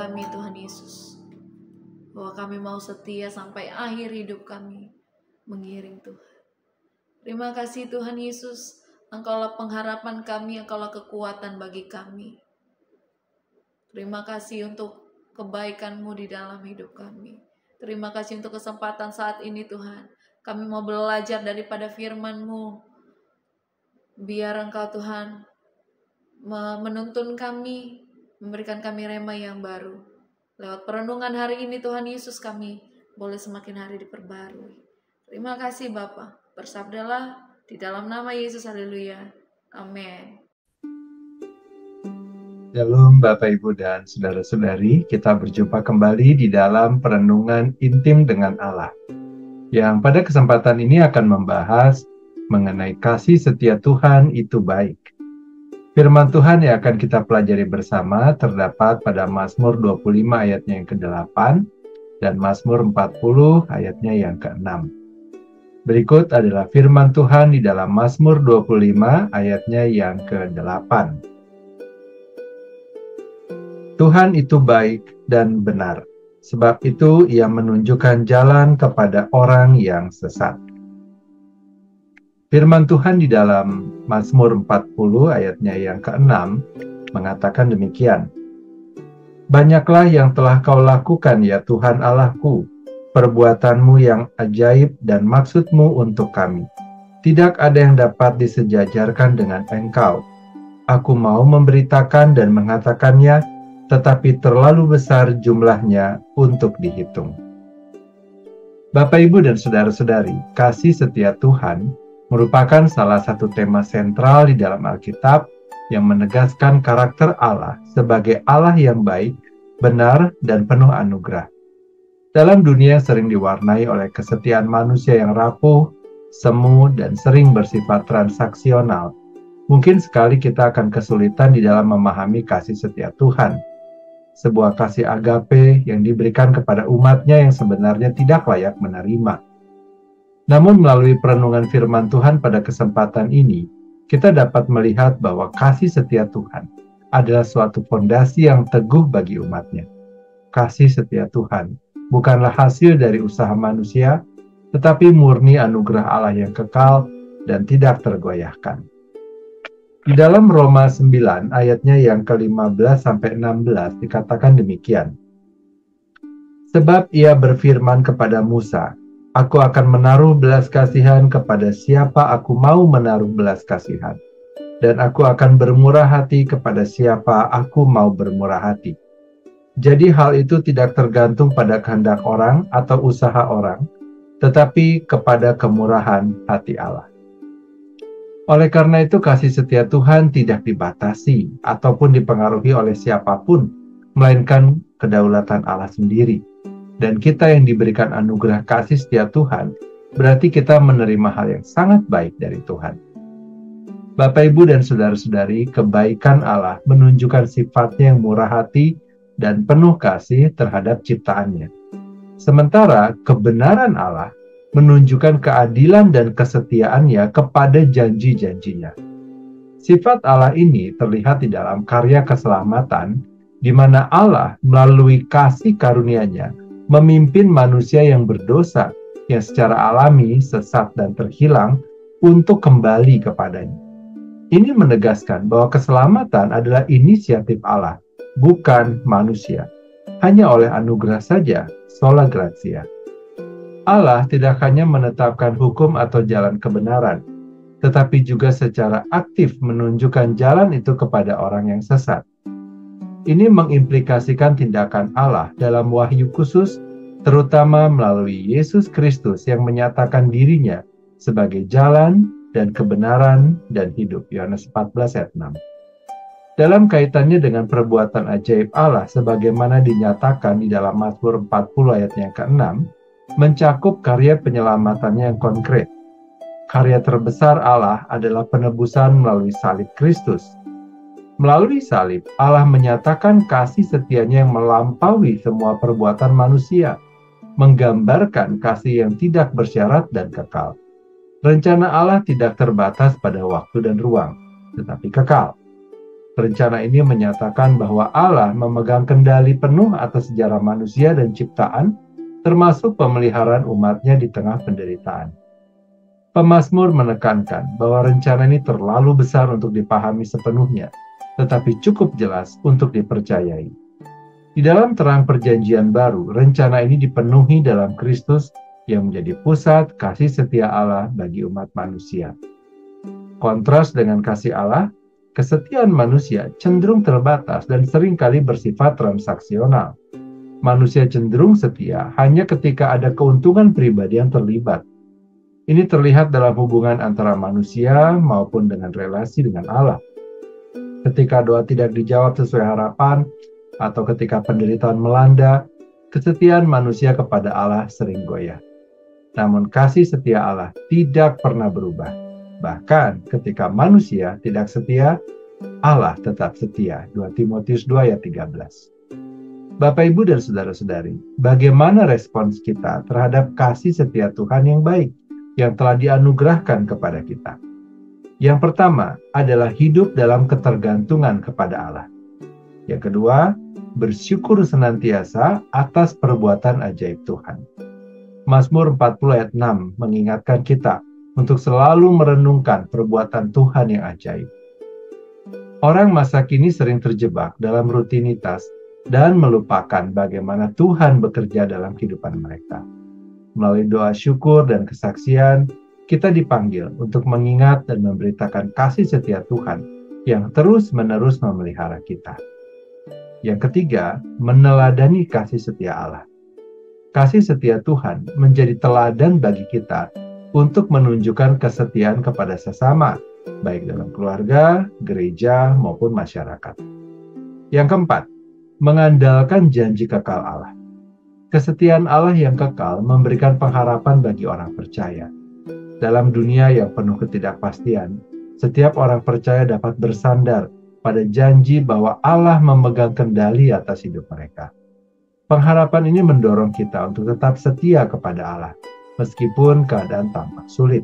kami Tuhan Yesus, bahwa kami mau setia sampai akhir hidup kami mengiring Tuhan. Terima kasih Tuhan Yesus, Engkaulah pengharapan kami, Engkaulah kekuatan bagi kami. Terima kasih untuk kebaikan-Mu di dalam hidup kami. Terima kasih untuk kesempatan saat ini Tuhan. Kami mau belajar daripada firman-Mu. Biar Engkau Tuhan menuntun kami, memberikan kami rema yang baru. Lewat perenungan hari ini Tuhan Yesus, kami boleh semakin hari diperbarui. Terima kasih Bapa. Bersabdalah di dalam nama Yesus, haleluya. Amin. Shalom Bapak Ibu dan Saudara-saudari, kita berjumpa kembali di dalam perenungan intim dengan Allah, yang pada kesempatan ini akan membahas mengenai kasih setia Tuhan itu baik. Firman Tuhan yang akan kita pelajari bersama terdapat pada Mazmur 25 ayatnya yang ke-8 dan Mazmur 40 ayatnya yang ke-6. Berikut adalah firman Tuhan di dalam Mazmur 25 ayatnya yang ke-8. Tuhan itu baik dan benar, sebab itu Ia menunjukkan jalan kepada orang yang sesat. Firman Tuhan di dalam Mazmur 40 ayatnya yang ke-6 mengatakan demikian. Banyaklah yang telah Kau lakukan ya Tuhan Allahku, perbuatan-Mu yang ajaib dan maksud-Mu untuk kami. Tidak ada yang dapat disejajarkan dengan Engkau. Aku mau memberitakan dan mengatakannya, tetapi terlalu besar jumlahnya untuk dihitung. Bapak, Ibu, dan Saudara-saudari, kasih setia Tuhan merupakan salah satu tema sentral di dalam Alkitab yang menegaskan karakter Allah sebagai Allah yang baik, benar, dan penuh anugerah. Dalam dunia yang sering diwarnai oleh kesetiaan manusia yang rapuh, semu, dan sering bersifat transaksional, mungkin sekali kita akan kesulitan di dalam memahami kasih setia Tuhan. Sebuah kasih agape yang diberikan kepada umatnya yang sebenarnya tidak layak menerima. Namun melalui perenungan firman Tuhan pada kesempatan ini, kita dapat melihat bahwa kasih setia Tuhan adalah suatu fondasi yang teguh bagi umatnya. Kasih setia Tuhan bukanlah hasil dari usaha manusia, tetapi murni anugerah Allah yang kekal dan tidak tergoyahkan. Di dalam Roma 9 ayatnya yang ke-15 sampai 16 dikatakan demikian. Sebab Ia berfirman kepada Musa, Aku akan menaruh belas kasihan kepada siapa aku mau menaruh belas kasihan, dan aku akan bermurah hati kepada siapa aku mau bermurah hati. Jadi hal itu tidak tergantung pada kehendak orang atau usaha orang, tetapi kepada kemurahan hati Allah. Oleh karena itu kasih setia Tuhan tidak dibatasi ataupun dipengaruhi oleh siapapun, melainkan kedaulatan Allah sendiri. Dan kita yang diberikan anugerah kasih setia Tuhan, berarti kita menerima hal yang sangat baik dari Tuhan. Bapak, Ibu, dan Saudara-saudari, kebaikan Allah menunjukkan sifatnya yang murah hati dan penuh kasih terhadap ciptaannya. Sementara kebenaran Allah menunjukkan keadilan dan kesetiaannya kepada janji-janjinya. Sifat Allah ini terlihat di dalam karya keselamatan, di mana Allah melalui kasih karunia-Nya memimpin manusia yang berdosa, yang secara alami sesat dan terhilang, untuk kembali kepadanya. Ini menegaskan bahwa keselamatan adalah inisiatif Allah, bukan manusia. Hanya oleh anugerah saja, sola gratia. Allah tidak hanya menetapkan hukum atau jalan kebenaran, tetapi juga secara aktif menunjukkan jalan itu kepada orang yang sesat. Ini mengimplikasikan tindakan Allah dalam wahyu khusus, terutama melalui Yesus Kristus yang menyatakan dirinya sebagai jalan dan kebenaran dan hidup. Yohanes 14 ayat 6. Dalam kaitannya dengan perbuatan ajaib Allah sebagaimana dinyatakan di dalam Mazmur 40 ayat yang ke-6, mencakup karya penyelamatannya yang konkret. Karya terbesar Allah adalah penebusan melalui salib Kristus. Melalui salib, Allah menyatakan kasih setianya yang melampaui semua perbuatan manusia, menggambarkan kasih yang tidak bersyarat dan kekal. Rencana Allah tidak terbatas pada waktu dan ruang, tetapi kekal. Rencana ini menyatakan bahwa Allah memegang kendali penuh atas sejarah manusia dan ciptaan, termasuk pemeliharaan umatnya di tengah penderitaan. Pemazmur menekankan bahwa rencana ini terlalu besar untuk dipahami sepenuhnya, tetapi cukup jelas untuk dipercayai. Di dalam terang perjanjian baru, rencana ini dipenuhi dalam Kristus yang menjadi pusat kasih setia Allah bagi umat manusia. Kontras dengan kasih Allah, kesetiaan manusia cenderung terbatas dan seringkali bersifat transaksional. Manusia cenderung setia hanya ketika ada keuntungan pribadi yang terlibat. Ini terlihat dalam hubungan antara manusia maupun dengan relasi dengan Allah. Ketika doa tidak dijawab sesuai harapan, atau ketika penderitaan melanda, kesetiaan manusia kepada Allah sering goyah. Namun kasih setia Allah tidak pernah berubah. Bahkan ketika manusia tidak setia, Allah tetap setia. 2 Timotius 2 ayat 13. Bapak, Ibu, dan saudara-saudari, bagaimana respons kita terhadap kasih setia Tuhan yang baik yang telah dianugerahkan kepada kita? Yang pertama adalah hidup dalam ketergantungan kepada Allah. Yang kedua, bersyukur senantiasa atas perbuatan ajaib Tuhan. Mazmur 40 ayat 6 mengingatkan kita untuk selalu merenungkan perbuatan Tuhan yang ajaib. Orang masa kini sering terjebak dalam rutinitas dan melupakan bagaimana Tuhan bekerja dalam kehidupan mereka. Melalui doa syukur dan kesaksian, kita dipanggil untuk mengingat dan memberitakan kasih setia Tuhan yang terus-menerus memelihara kita. Yang ketiga, meneladani kasih setia Allah. Kasih setia Tuhan menjadi teladan bagi kita untuk menunjukkan kesetiaan kepada sesama, baik dalam keluarga, gereja, maupun masyarakat. Yang keempat, mengandalkan janji kekal Allah. Kesetiaan Allah yang kekal memberikan pengharapan bagi orang percaya. Dalam dunia yang penuh ketidakpastian, setiap orang percaya dapat bersandar pada janji bahwa Allah memegang kendali atas hidup mereka. Pengharapan ini mendorong kita untuk tetap setia kepada Allah, meskipun keadaan tampak sulit.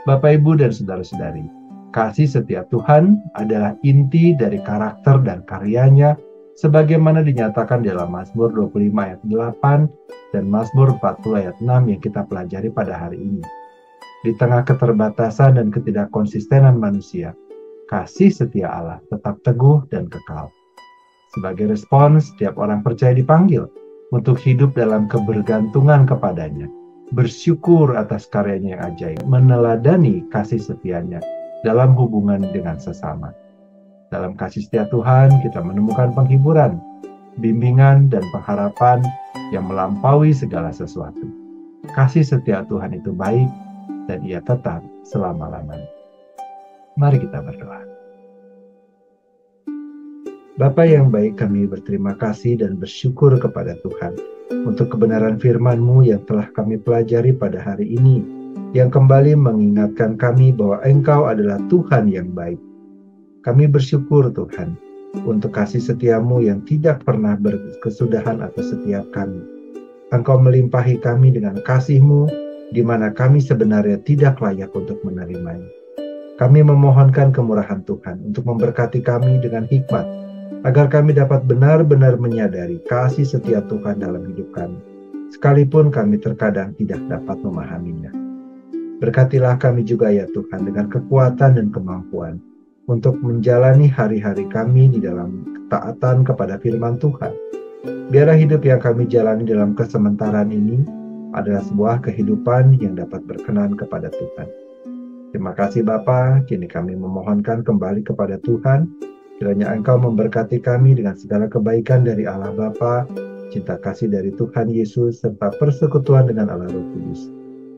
Bapak, Ibu, dan saudara-saudari, kasih setia Tuhan adalah inti dari karakter dan karyanya, sebagaimana dinyatakan dalam Mazmur 25 ayat 8 dan Mazmur 40 ayat 6 yang kita pelajari pada hari ini. Di tengah keterbatasan dan ketidakkonsistenan manusia, kasih setia Allah tetap teguh dan kekal. Sebagai respons, setiap orang percaya dipanggil untuk hidup dalam kebergantungan kepadanya, bersyukur atas karyanya yang ajaib, meneladani kasih setianya dalam hubungan dengan sesama. Dalam kasih setia Tuhan, kita menemukan penghiburan, bimbingan, dan pengharapan yang melampaui segala sesuatu. Kasih setia Tuhan itu baik, dan ia tetap selama-lamanya. Mari kita berdoa. Bapa yang baik, kami berterima kasih dan bersyukur kepada Tuhan untuk kebenaran firman-Mu yang telah kami pelajari pada hari ini, yang kembali mengingatkan kami bahwa Engkau adalah Tuhan yang baik. Kami bersyukur Tuhan untuk kasih setiamu yang tidak pernah berkesudahan atas setiap kami. Engkau melimpahi kami dengan kasih-Mu di mana kami sebenarnya tidak layak untuk menerimanya. Kami memohonkan kemurahan Tuhan untuk memberkati kami dengan hikmat, agar kami dapat benar-benar menyadari kasih setia Tuhan dalam hidup kami, sekalipun kami terkadang tidak dapat memahaminya. Berkatilah kami juga ya Tuhan dengan kekuatan dan kemampuan untuk menjalani hari-hari kami di dalam ketaatan kepada firman Tuhan. Biarlah hidup yang kami jalani dalam kesementaraan ini adalah sebuah kehidupan yang dapat berkenan kepada Tuhan. Terima kasih Bapa, kini kami memohonkan kembali kepada Tuhan, kiranya Engkau memberkati kami dengan segala kebaikan dari Allah Bapa, cinta kasih dari Tuhan Yesus, serta persekutuan dengan Allah Roh Kudus,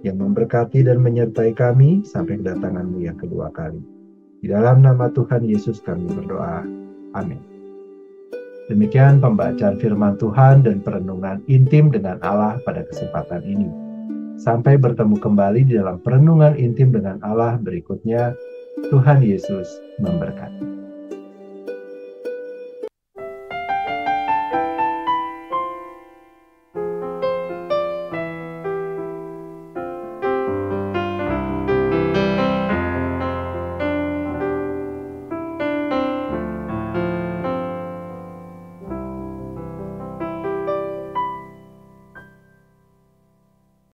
yang memberkati dan menyertai kami sampai kedatangan-Mu yang kedua kali. Di dalam nama Tuhan Yesus kami berdoa. Amin. Demikian pembacaan firman Tuhan dan perenungan intim dengan Allah pada kesempatan ini. Sampai bertemu kembali di dalam perenungan intim dengan Allah berikutnya. Tuhan Yesus memberkati.